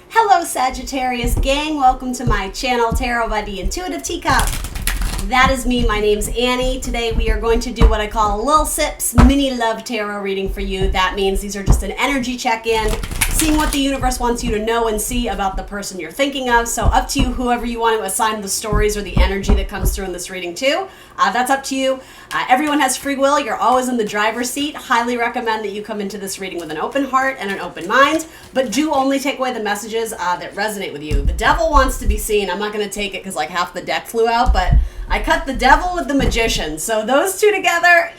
Hello Sagittarius gang, welcome to my channel Tarot by the Intuitive Teacup. That is me, my name's Annie. Today we are going to do what I call a Lil Sips mini love tarot reading for you. That means these are just an energy check-in, seeing what the universe wants you to know and see about the person you're thinking of. So up to you, whoever you want to assign the stories or the energy that comes through in this reading to. That's up to you. Everyone has free will. You're always in the driver's seat. Highly recommend that you come into this reading with an open heart and an open mind, but do only take away the messages that resonate with you. The devil wants to be seen. I'm not going to take it because like half the deck flew out, but I cut the devil with the magician. So those two together,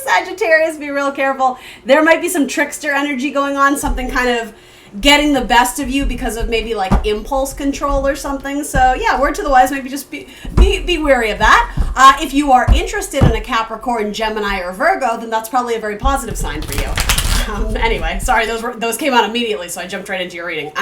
Sagittarius, be real careful. There might be some trickster energy going on, something kind of getting the best of you because of maybe like impulse control or something. So yeah, word to the wise, maybe just be wary of that. If you are interested in a Capricorn, Gemini, or Virgo, then that's probably a very positive sign for you. Anyway, sorry, those came out immediately, so I jumped right into your reading.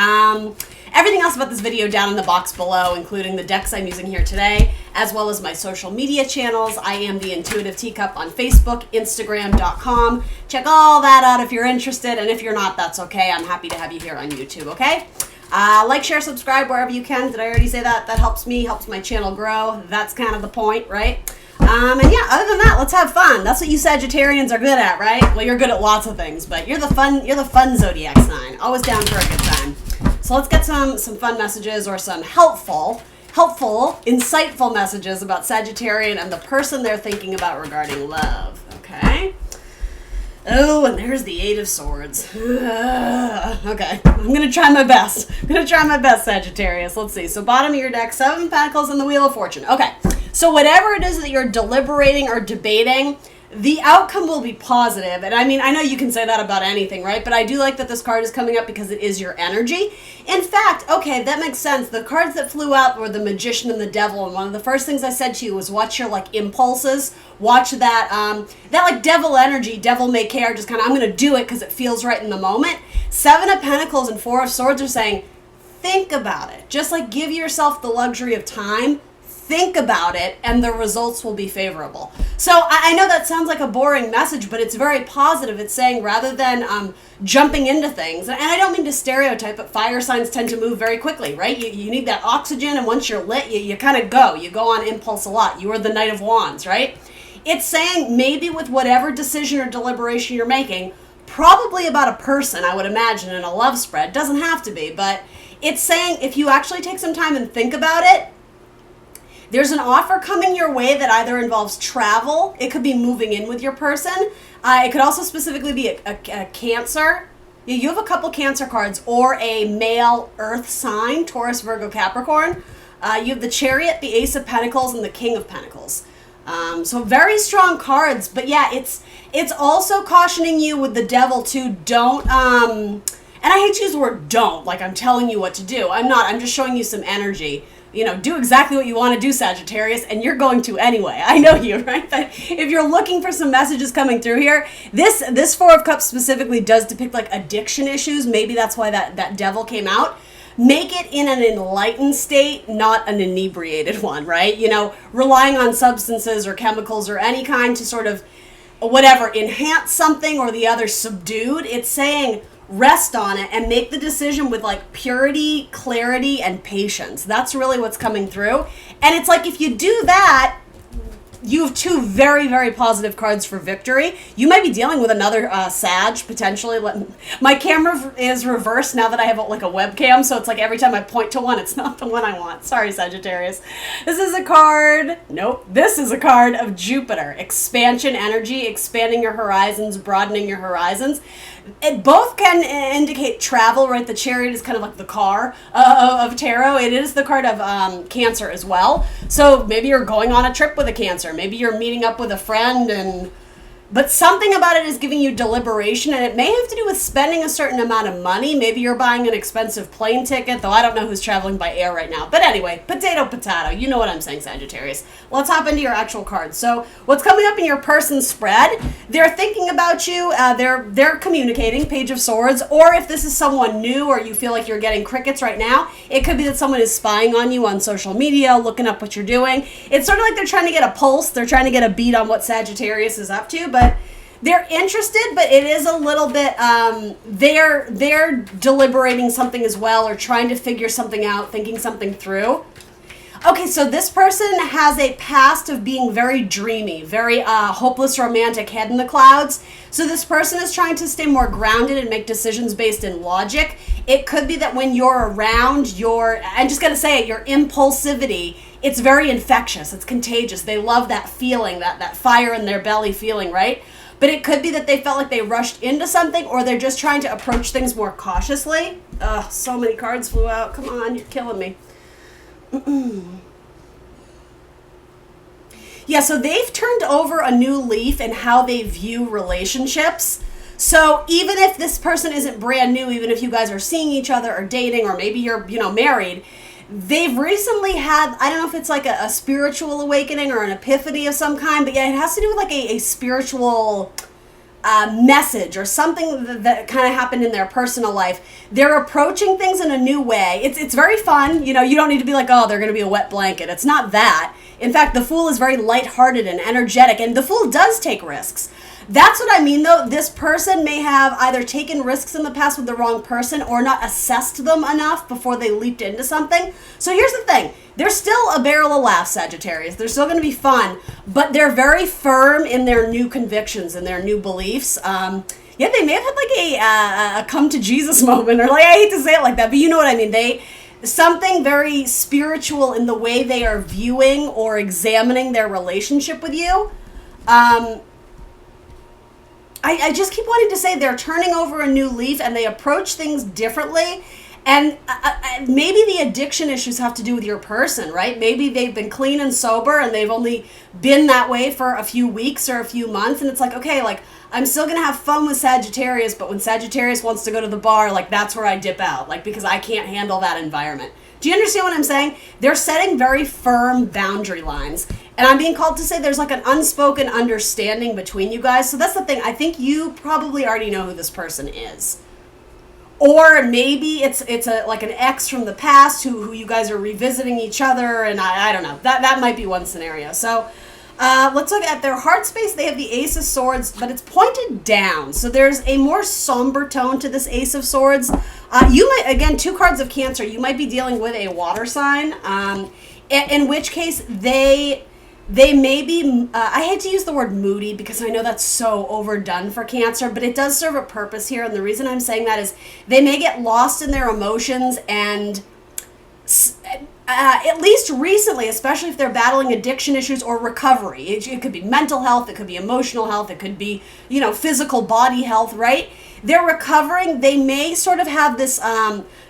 Everything else about this video down in the box below, including the decks I'm using here today, as well as my social media channels. I am the Intuitive Teacup on Facebook, Instagram.com. Check all that out if you're interested, and if you're not, that's okay. I'm happy to have you here on YouTube, okay? Like, share, subscribe wherever you can. Did I already say that? That helps me, helps my channel grow. That's kind of the point, right? And yeah, other than that, let's have fun. That's what you Sagittarians are good at, right? Well, you're good at lots of things, but you're the fun zodiac sign. Always down for a good time. So let's get some fun messages or some helpful, insightful messages about Sagittarian and the person they're thinking about regarding love, okay? Oh, and there's the Eight of Swords. Okay, I'm going to try my best. Sagittarius. Let's see. So bottom of your deck, Seven of Pentacles and the Wheel of Fortune. Okay, so whatever it is that you're deliberating or debating, the outcome will be positive. And I mean, I know you can say that about anything, right? But I do like that this card is coming up because it is your energy. In fact, okay, that makes sense. The cards that flew out were the Magician and the Devil. And one of the first things I said to you was watch your like impulses. Watch that, that like devil energy, devil may care, just kind of, I'm going to do it because it feels right in the moment. Seven of Pentacles and Four of Swords are saying, think about it. Just like give yourself the luxury of time. Think about it, and the results will be favorable. So I know that sounds like a boring message, but it's very positive. It's saying rather than jumping into things, and I don't mean to stereotype, but fire signs tend to move very quickly, right? You need that oxygen, and once you're lit, you kind of go. You go on impulse a lot. You are the Knight of Wands, right? It's saying maybe with whatever decision or deliberation you're making, probably about a person, I would imagine, in a love spread. Doesn't have to be, but it's saying if you actually take some time and think about it, there's an offer coming your way that either involves travel. It could be moving in with your person. It could also specifically be a Cancer. You have a couple Cancer cards or a male earth sign, Taurus, Virgo, Capricorn. You have the Chariot, the Ace of Pentacles, and the King of Pentacles. So very strong cards. But yeah, it's also cautioning you with the Devil too. Don't, and I hate to use the word don't, like I'm telling you what to do. I'm not. I'm just showing you some energy. You know, do exactly what you want to do, Sagittarius, and you're going to anyway. I know you, right? But if you're looking for some messages coming through here, this Four of Cups specifically does depict like addiction issues. Maybe that's why that devil came out. Make it in an enlightened state, not an inebriated one, right? You know, relying on substances or chemicals or any kind to sort of, whatever, enhance something or the other subdued. It's saying rest on it and make the decision with like purity, clarity, and patience. That's really what's coming through. And it's like if you do that, you have two very, very positive cards for victory. You might be dealing with another Sag, potentially. My camera is reversed now that I have like a webcam, so it's like every time I point to one, it's not the one I want. Sorry, Sagittarius. This is a card, nope, this is a card of Jupiter. Expansion energy, expanding your horizons, broadening your horizons. It both can indicate travel, right? The Chariot is kind of like the car of tarot. It is the card of Cancer as well. So maybe you're going on a trip with a Cancer. Maybe you're meeting up with a friend but something about it is giving you deliberation, and it may have to do with spending a certain amount of money. Maybe you're buying an expensive plane ticket, though I don't know who's traveling by air right now. But anyway, potato, potato. You know what I'm saying, Sagittarius. Let's hop into your actual cards. So what's coming up in your person's spread? They're thinking about you. They're communicating, Page of Swords. Or if this is someone new or you feel like you're getting crickets right now, it could be that someone is spying on you on social media, looking up what you're doing. It's sort of like they're trying to get a pulse. They're trying to get a beat on what Sagittarius is up to. But They're interested, but it is a little bit, they're deliberating something as well, or trying to figure something out, thinking something through. Okay, so this person has a past of being very dreamy, very hopeless romantic, head in the clouds. So this person is trying to stay more grounded and make decisions based in logic. It could be that when you're around I'm just going to say it, your impulsivity, it's very infectious, it's contagious. They love that feeling, that fire in their belly feeling, right? But it could be that they felt like they rushed into something, or they're just trying to approach things more cautiously. Ugh, so many cards flew out. Come on, you're killing me. Yeah, so they've turned over a new leaf in how they view relationships. So even if this person isn't brand new, even if you guys are seeing each other or dating, or maybe you're, married, they've recently had, I don't know if it's like a spiritual awakening or an epiphany of some kind, but yeah, it has to do with like a spiritual message or something that kind of happened in their personal life. They're approaching things in a new way. It's very fun. You don't need to be like, oh, they're going to be a wet blanket. It's not that. In fact, the Fool is very lighthearted and energetic, and the Fool does take risks. That's what I mean, though. This person may have either taken risks in the past with the wrong person, or not assessed them enough before they leaped into something. So here's the thing. They're still a barrel of laughs, Sagittarius. They're still going to be fun, but they're very firm in their new convictions and their new beliefs. Yeah, they may have had like a come to Jesus moment, or like, I hate to say it like that, but you know what I mean. Something very spiritual in the way they are viewing or examining their relationship with you. I just keep wanting to say they're turning over a new leaf, and they approach things differently. And maybe the addiction issues have to do with your person, right? Maybe they've been clean and sober, and they've only been that way for a few weeks or a few months. And it's like, okay, like, I'm still going to have fun with Sagittarius, but when Sagittarius wants to go to the bar, like, that's where I dip out, like, because I can't handle that environment. Do you understand what I'm saying? They're setting very firm boundary lines. And I'm being called to say there's like an unspoken understanding between you guys. So that's the thing. I think you probably already know who this person is. Or maybe it's like an ex from the past who you guys are revisiting each other. And I don't know. That might be one scenario. So let's look at their heart space. They have the Ace of Swords, but it's pointed down. So there's a more somber tone to this Ace of Swords. You might, again, 2 cards of Cancer. You might be dealing with a water sign, in which case they may be, I hate to use the word moody because I know that's so overdone for Cancer, but it does serve a purpose here. And the reason I'm saying that is they may get lost in their emotions, and at least recently, especially if they're battling addiction issues or recovery. It could be mental health, it could be emotional health, it could be, physical body health, right? They're recovering. They may sort of have this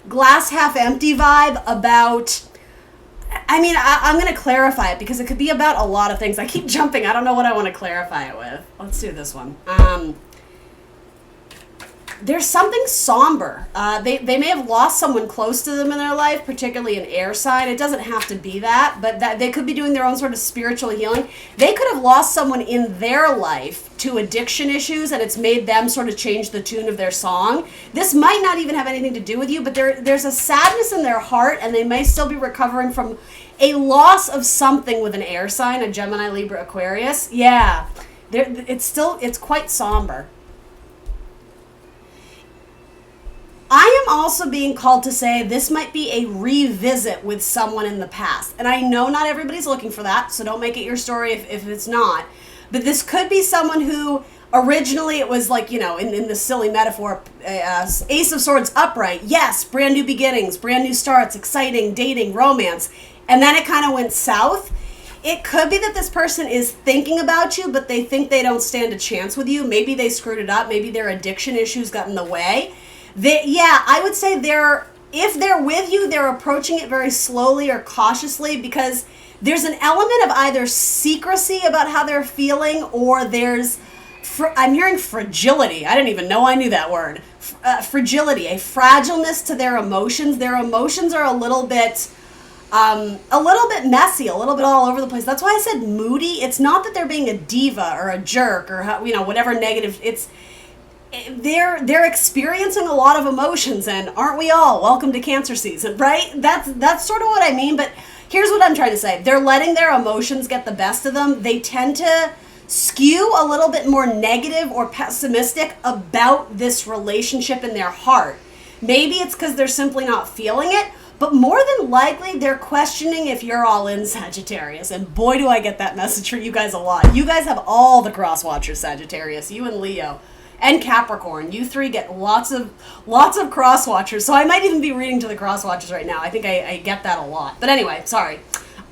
glass half empty vibe about, I'm going to clarify it because it could be about a lot of things. I keep jumping. I don't know what I want to clarify it with. Let's do this one. There's something somber. They may have lost someone close to them in their life, particularly an air sign. It doesn't have to be that, but that they could be doing their own sort of spiritual healing. They could have lost someone in their life to addiction issues, and it's made them sort of change the tune of their song. This might not even have anything to do with you, but there's a sadness in their heart, and they may still be recovering from a loss of something with an air sign, a Gemini, Libra, Aquarius. Yeah, it's quite somber. I am also being called to say this might be a revisit with someone in the past. And I know not everybody's looking for that, so don't make it your story if it's not. But this could be someone who originally it was like, in the silly metaphor, Ace of Swords upright. Yes, brand new beginnings, brand new starts, exciting, dating, romance. And then it kind of went south. It could be that this person is thinking about you, but they think they don't stand a chance with you. Maybe they screwed it up. Maybe their addiction issues got in the way. I would say if they're with you, they're approaching it very slowly or cautiously, because there's an element of either secrecy about how they're feeling, or I'm hearing fragility. I didn't even know I knew that word. Fragility, a fragileness to their emotions. Their emotions are a little bit messy, a little bit all over the place. That's why I said moody. It's not that they're being a diva or a jerk or whatever negative. They're experiencing a lot of emotions, and aren't we all? Welcome to Cancer season, right? That's sort of what I mean, but here's what I'm trying to say. They're letting their emotions get the best of them. They tend to skew a little bit more negative or pessimistic about this relationship in their heart. Maybe it's because they're simply not feeling it, but more than likely they're questioning if you're all in, Sagittarius. And boy, do I get that message from you guys a lot. You guys have all the cross watchers, Sagittarius, you and Leo. And Capricorn, you three get lots of cross watchers. So I might even be reading to the cross watchers right now. I think I get that a lot. But anyway, sorry.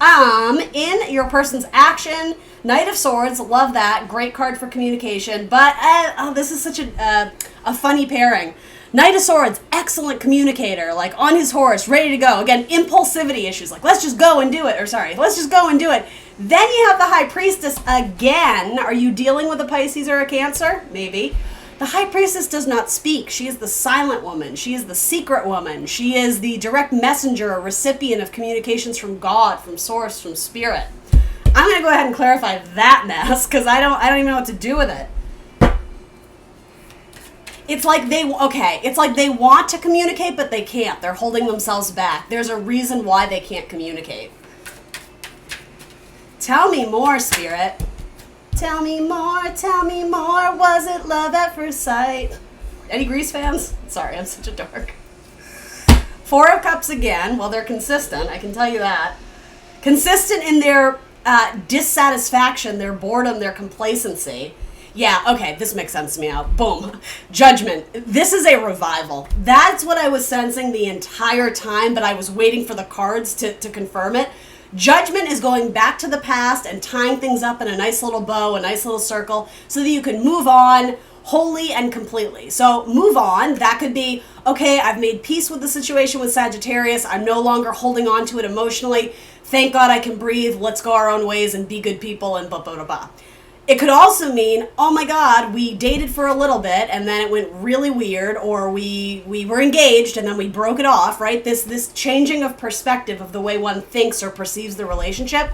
In your person's action, Knight of Swords, love that. Great card for communication. But this is such a funny pairing. Knight of Swords, excellent communicator, like on his horse, ready to go. Again, impulsivity issues, like let's just go and do it. Let's just go and do it. Then you have the High Priestess again. Are you dealing with a Pisces or a Cancer? Maybe. The High Priestess does not speak. She is the silent woman. She is the secret woman. She is the direct messenger, a recipient of communications from God, from Source, from Spirit. I'm going to go ahead and clarify that mess because I don't even know what to do with it. It's like they want to communicate, but they can't. They're holding themselves back. There's a reason why they can't communicate. Tell me more, Spirit. Tell me more, was it love at first sight? Any Grease fans? Sorry, I'm such a dork. Four of Cups again. Well, they're consistent, I can tell you that. Consistent in their dissatisfaction, their boredom, their complacency. Yeah, okay, this makes sense to me now. Boom. Judgment. This is a revival. That's what I was sensing the entire time, but I was waiting for the cards to confirm it. Judgment is going back to the past and tying things up in a nice little bow, a nice little circle, so that you can move on wholly and completely. So move on. That could be, okay, I've made peace with the situation with Sagittarius. I'm no longer holding on to it emotionally. Thank God I can breathe. Let's go our own ways and be good people and blah, blah, blah, blah. It could also mean, oh my God, we dated for a little bit and then it went really weird, or we were engaged and then we broke it off, right? This changing of perspective of the way one thinks or perceives the relationship.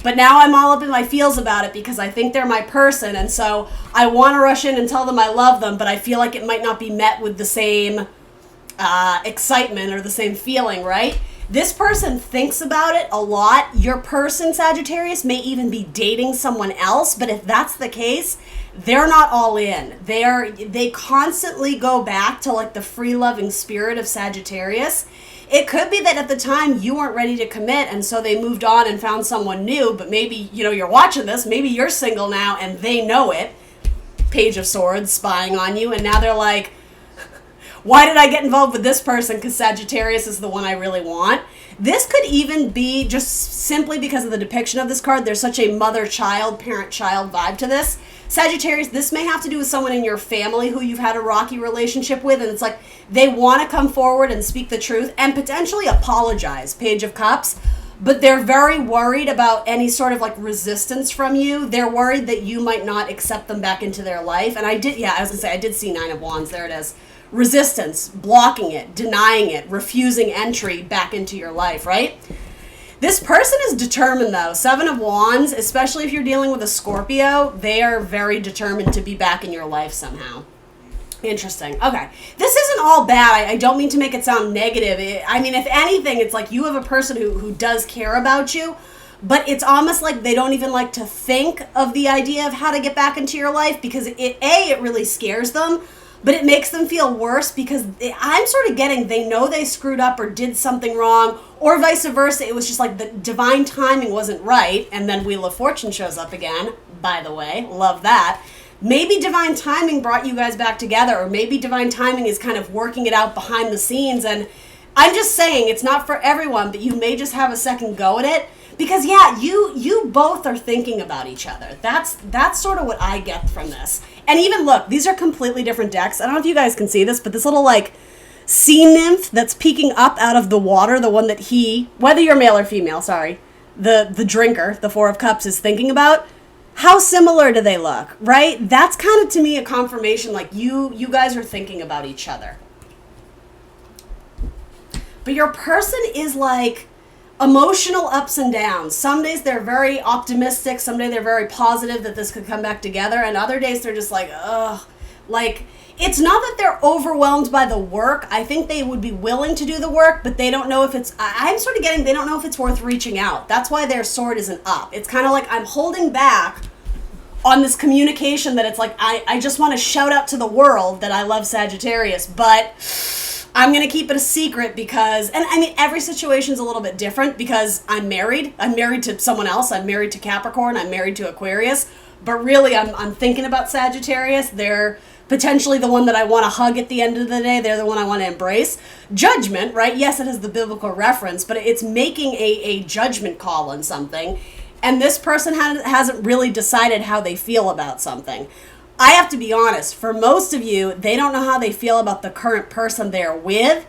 But now I'm all up in my feels about it because I think they're my person, and so I want to rush in and tell them I love them, but I feel like it might not be met with the same excitement or the same feeling, right? This person thinks about it a lot. Your person, Sagittarius, may even be dating someone else, but if that's the case, they're not all in. They constantly go back to like the free-loving spirit of Sagittarius. It could be that at the time you weren't ready to commit, and so they moved on and found someone new, but maybe, you're watching this, maybe you're single now and they know it. Page of Swords spying on you, and now they're like, why did I get involved with this person? Because Sagittarius is the one I really want. This could even be just simply because of the depiction of this card. There's such a mother-child, parent-child vibe to this. Sagittarius, this may have to do with someone in your family who you've had a rocky relationship with, and it's like they want to come forward and speak the truth and potentially apologize, Page of Cups, but they're very worried about any sort of like resistance from you. They're worried that you might not accept them back into their life. And I did see Nine of Wands. There it is. Resistance, blocking it, denying it, refusing entry back into your life, right? This person is determined, though. Seven of Wands, especially if you're dealing with a Scorpio, they are very determined to be back in your life somehow. Interesting. Okay. This isn't all bad. I don't mean to make it sound negative. I mean, if anything, it's like you have a person who does care about you, but it's almost like they don't even like to think of the idea of how to get back into your life because it really scares them. But it makes them feel worse because I'm sort of getting they know they screwed up or did something wrong, or vice versa. It was just like the divine timing wasn't right, and then Wheel of Fortune shows up again, by the way. Love that. Maybe divine timing brought you guys back together, or maybe divine timing is kind of working it out behind the scenes. And I'm just saying it's not for everyone, but you may just have a second go at it. Because, yeah, you both are thinking about each other. That's sort of what I get from this. And even, look, these are completely different decks. I don't know if you guys can see this, but this little, like, sea nymph that's peeking up out of the water, the one that he, whether you're male or female, sorry, the drinker, the Four of Cups, is thinking about, how similar do they look, right? That's kind of, to me, a confirmation, like, you guys are thinking about each other. But your person is, like, emotional ups and downs. Some days they're very optimistic. Some days they're very positive that this could come back together. And other days they're just like, ugh. Like, it's not that they're overwhelmed by the work. I think they would be willing to do the work, but they don't know if it's, I'm sort of getting, they don't know if it's worth reaching out. That's why their sword isn't up. It's kind of like I'm holding back on this communication that it's like, I just want to shout out to the world that I love Sagittarius, but I'm going to keep it a secret because, and I mean, every situation's a little bit different because I'm married. I'm married to someone else. I'm married to Capricorn. I'm married to Aquarius. But really, I'm thinking about Sagittarius. They're potentially the one that I want to hug at the end of the day. They're the one I want to embrace. Judgment, right? Yes, it has the biblical reference, but it's making a judgment call on something. And this person hasn't really decided how they feel about something. I have to be honest, for most of you, they don't know how they feel about the current person they're with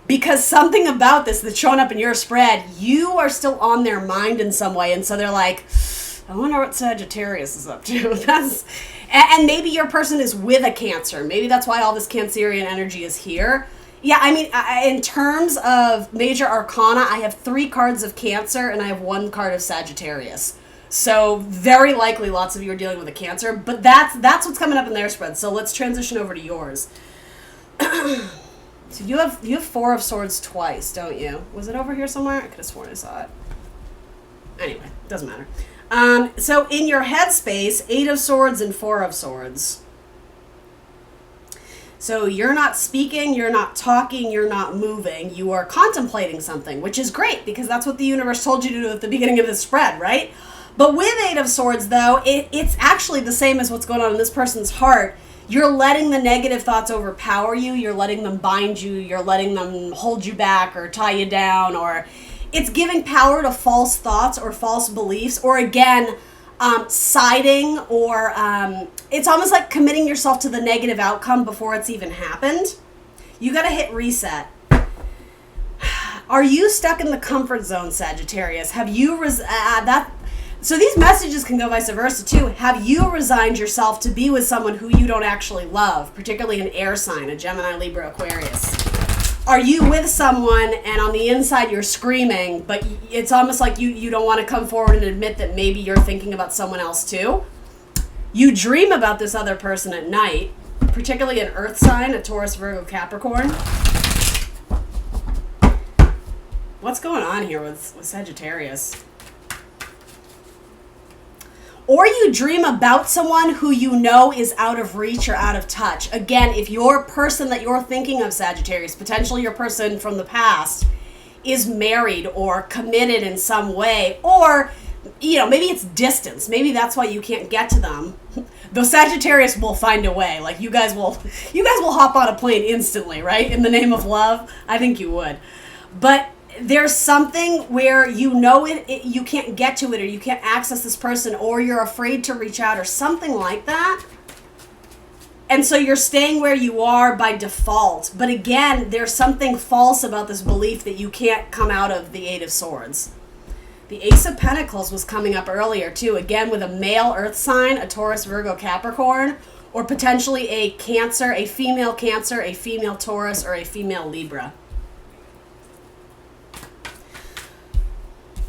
because something about this that's showing up in your spread, you are still on their mind in some way. And so they're like, I wonder what Sagittarius is up to. And maybe your person is with a Cancer. Maybe that's why all this Cancerian energy is here. Yeah, I mean, in terms of major arcana, I have 3 cards of Cancer and I have 1 card of Sagittarius. So very likely lots of you are dealing with a Cancer, but that's what's coming up in their spread. So let's transition over to yours. So you have 4 of Swords twice, don't you? Was it over here somewhere? I could have sworn I saw it. Anyway, doesn't matter. So in your headspace, 8 of Swords and 4 of Swords. So you're not speaking, you're not talking, you're not moving. You are contemplating something, which is great because that's what the universe told you to do at the beginning of the spread, right? But with 8 of Swords, though, it's actually the same as what's going on in this person's heart. You're letting the negative thoughts overpower you. You're letting them bind you. You're letting them hold you back or tie you down. Or it's giving power to false thoughts or false beliefs. Or again, siding or it's almost like committing yourself to the negative outcome before it's even happened. You got to hit reset. Are you stuck in the comfort zone, Sagittarius? Have you so these messages can go vice versa too. Have you resigned yourself to be with someone who you don't actually love, particularly an air sign, a Gemini, Libra, Aquarius? Are you with someone and on the inside you're screaming, but it's almost like you don't want to come forward and admit that maybe you're thinking about someone else too? You dream about this other person at night, particularly an earth sign, a Taurus, Virgo, Capricorn. What's going on here with Sagittarius? Or you dream about someone who you know is out of reach or out of touch. Again, if your person that you're thinking of, Sagittarius, potentially your person from the past, is married or committed in some way, or, you know, maybe it's distance. Maybe that's why you can't get to them. Though Sagittarius will find a way. Like you guys will hop on a plane instantly, right? In the name of love. I think you would. But there's something where you know you can't get to it or you can't access this person or you're afraid to reach out or something like that. And so you're staying where you are by default. But again, there's something false about this belief that you can't come out of the 8 of Swords. The Ace of Pentacles was coming up earlier too, again with a male earth sign, a Taurus, Virgo, Capricorn, or potentially a Cancer, a female Taurus, or a female Libra.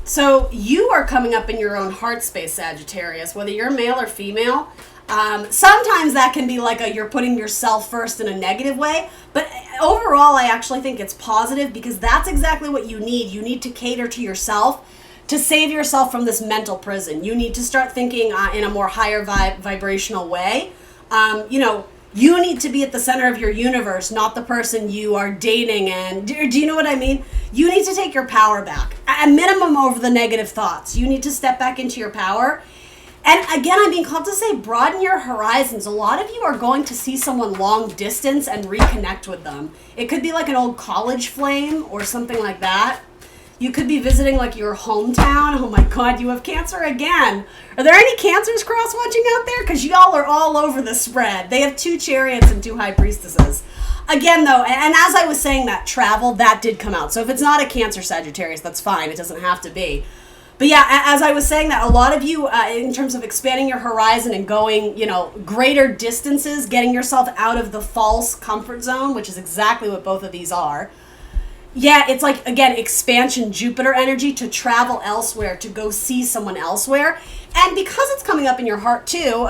So you are coming up in your own heart space, Sagittarius, whether you're male or female. Sometimes that can be like you're putting yourself first in a negative way, but overall I actually think it's positive because that's exactly what you need. You need to cater to yourself to save yourself from this mental prison. You need to start thinking in a more higher vibrational way. You need to be at the center of your universe, not the person you are dating. And do you know what I mean? You need to take your power back, at minimum over the negative thoughts. You need to step back into your power. And again, I'm being called to say, broaden your horizons. A lot of you are going to see someone long distance and reconnect with them. It could be like an old college flame or something like that. You could be visiting like your hometown. Oh my God, you have Cancer again. Are there any Cancers cross-watching out there? Because y'all are all over the spread. They have 2 Chariots and 2 High Priestesses. Again, though, and as I was saying that, travel, that did come out. So if it's not a Cancer Sagittarius, that's fine. It doesn't have to be. But yeah, as I was saying that, a lot of you, in terms of expanding your horizon and going, greater distances, getting yourself out of the false comfort zone, which is exactly what both of these are. Yeah, it's like, again, expansion, Jupiter energy to travel elsewhere, to go see someone elsewhere. And because it's coming up in your heart too,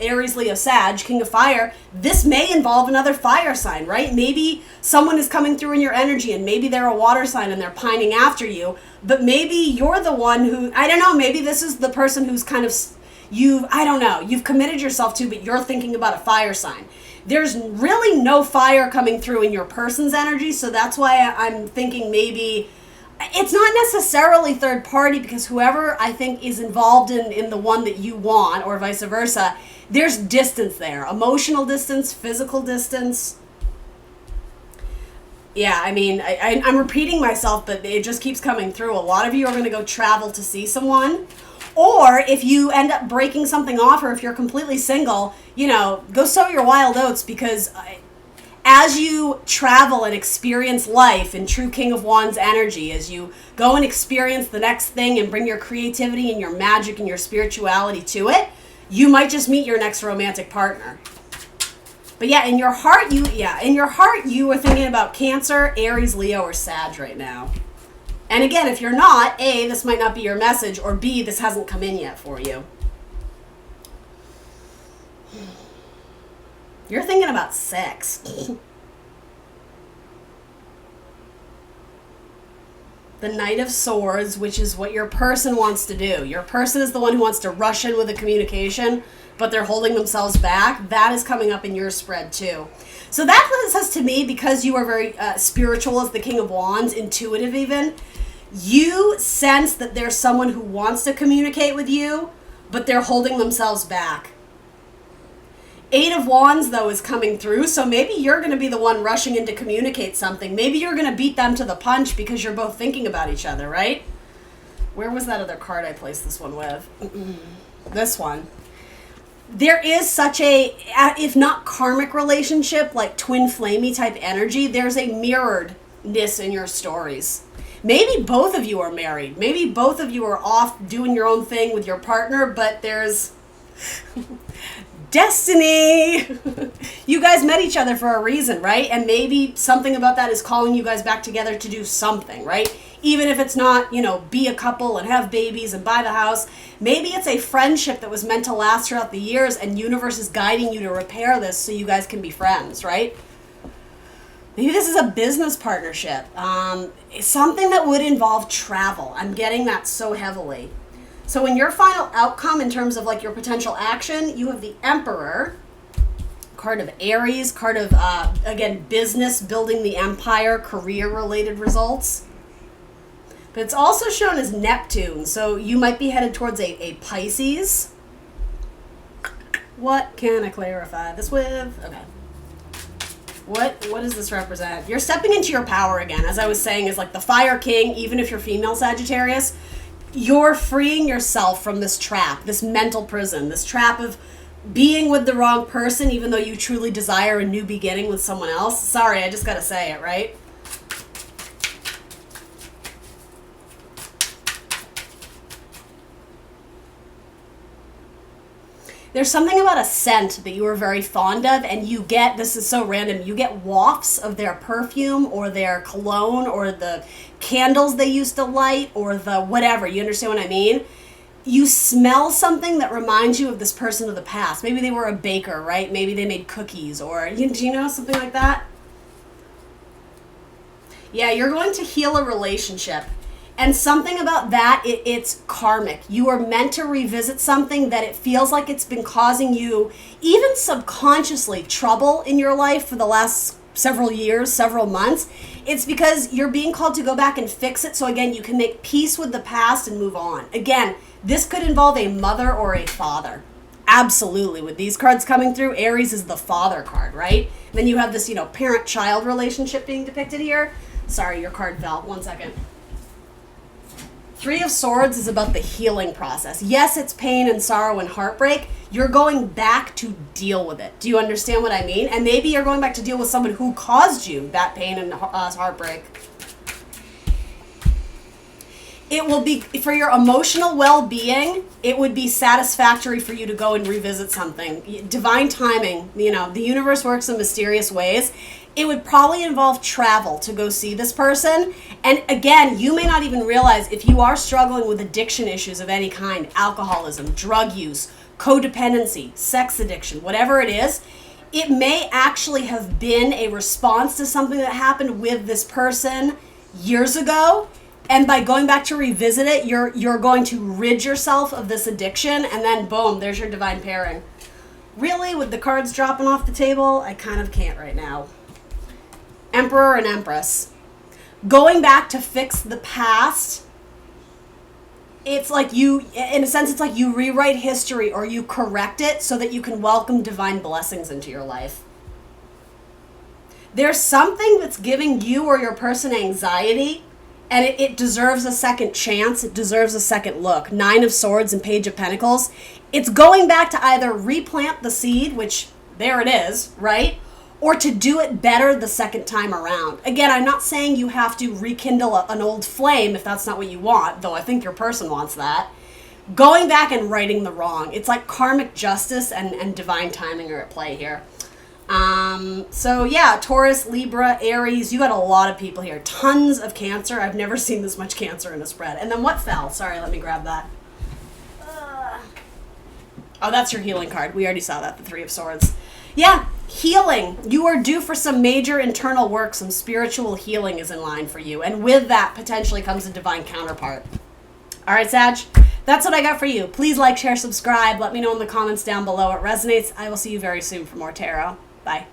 Aries, Leo, Sag, King of Fire, this may involve another fire sign, right? Maybe someone is coming through in your energy and maybe they're a water sign and they're pining after you, but maybe you're the one who, I don't know, maybe this is the person who's kind of, I don't know, you've committed yourself to, but you're thinking about a fire sign. There's really no fire coming through in your person's energy, so that's why I'm thinking maybe it's not necessarily third party, because whoever I think is involved in the one that you want, or vice versa, there's distance there. Emotional distance, physical distance. Yeah, I mean, I'm repeating myself, but it just keeps coming through. A lot of you are going to go travel to see someone. Or if you end up breaking something off, or if you're completely single, go sow your wild oats, because as you travel and experience life in true King of Wands energy, as you go and experience the next thing and bring your creativity and your magic and your spirituality to it, you might just meet your next romantic partner. But yeah, in your heart, you are thinking about Cancer, Aries, Leo, or Sag right now. And again, if you're not, A, this might not be your message, or B, this hasn't come in yet for you. You're thinking about sex. The Knight of Swords, which is what your person wants to do. Your person is the one who wants to rush in with a communication, but they're holding themselves back. That is coming up in your spread too. So that says to me, because you are very spiritual as the King of Wands, intuitive even, you sense that there's someone who wants to communicate with you, but they're holding themselves back. Eight of Wands, though, is coming through, so maybe you're going to be the one rushing in to communicate something. Maybe you're going to beat them to the punch because you're both thinking about each other, right? Where was that other card I placed this one with? This one. There is such a, if not karmic relationship, like twin flamey type energy, there's a mirroredness in your stories. Maybe both of you are married. Maybe both of you are off doing your own thing with your partner, but there's destiny. You guys met each other for a reason, right? And maybe something about that is calling you guys back together to do something, right? Even if it's not, be a couple and have babies and buy the house. Maybe it's a friendship that was meant to last throughout the years, and universe is guiding you to repair this so you guys can be friends, right? Maybe this is a business partnership. Something that would involve travel. I'm getting that so heavily. So in your final outcome, in terms of like your potential action, you have the Emperor, card of Aries, card of, again, business, building the empire, career-related results. But it's also shown as Neptune, so you might be headed towards a Pisces. What can I clarify this with? Okay. What does this represent? You're stepping into your power again, as I was saying, is like the Fire King, even if you're female Sagittarius. You're freeing yourself from this trap, this mental prison, this trap of being with the wrong person, even though you truly desire a new beginning with someone else. Sorry, I just gotta say it, right? There's something about a scent that you are very fond of, and you get, this is so random, you get wafts of their perfume or their cologne or the candles they used to light or the whatever. You understand what I mean? You smell something that reminds you of this person of the past. Maybe they were a baker, right? Maybe they made cookies, or, do you know, something like that? Yeah, you're going to heal a relationship. And something about that, it's karmic. You are meant to revisit something that it feels like it's been causing you, even subconsciously, trouble in your life for the last several years, several months. It's because you're being called to go back and fix it, so again, you can make peace with the past and move on. Again, this could involve a mother or a father. Absolutely. With these cards coming through, Aries is the father card, right? And then you have this, parent-child relationship being depicted here. Sorry, your card fell. 1 second. Three of Swords is about the healing process. Yes, it's pain and sorrow and heartbreak. You're going back to deal with it. Do you understand what I mean? And maybe you're going back to deal with someone who caused you that pain and heartbreak. It will be, for your emotional well-being, it would be satisfactory for you to go and revisit something. Divine timing, the universe works in mysterious ways. It would probably involve travel to go see this person. And again, you may not even realize if you are struggling with addiction issues of any kind, alcoholism, drug use, codependency, sex addiction, whatever it is, it may actually have been a response to something that happened with this person years ago. And by going back to revisit it, you're going to rid yourself of this addiction, and then boom, there's your divine pairing. Really, with the cards dropping off the table, I kind of can't right now. Emperor and Empress. Going back to fix the past, it's like you, in a sense, it's like you rewrite history or you correct it so that you can welcome divine blessings into your life. There's something that's giving you or your person anxiety, and it deserves a second chance. It deserves a second look. 9 of Swords and Page of Pentacles. It's going back to either replant the seed, which there it is, right? Or to do it better the second time around. Again, I'm not saying you have to rekindle an old flame if that's not what you want, though I think your person wants that. Going back and righting the wrong. It's like karmic justice and divine timing are at play here. So yeah, Taurus, Libra, Aries, you got a lot of people here. Tons of Cancer. I've never seen this much Cancer in a spread. And then what fell? Sorry, let me grab that. Oh, that's your healing card. We already saw that, the 3 of Swords. Yeah, healing. You are due for some major internal work. Some spiritual healing is in line for you. And with that, potentially comes a divine counterpart. All right, Sag, that's what I got for you. Please like, share, subscribe. Let me know in the comments down below. It resonates. I will see you very soon for more tarot. Bye.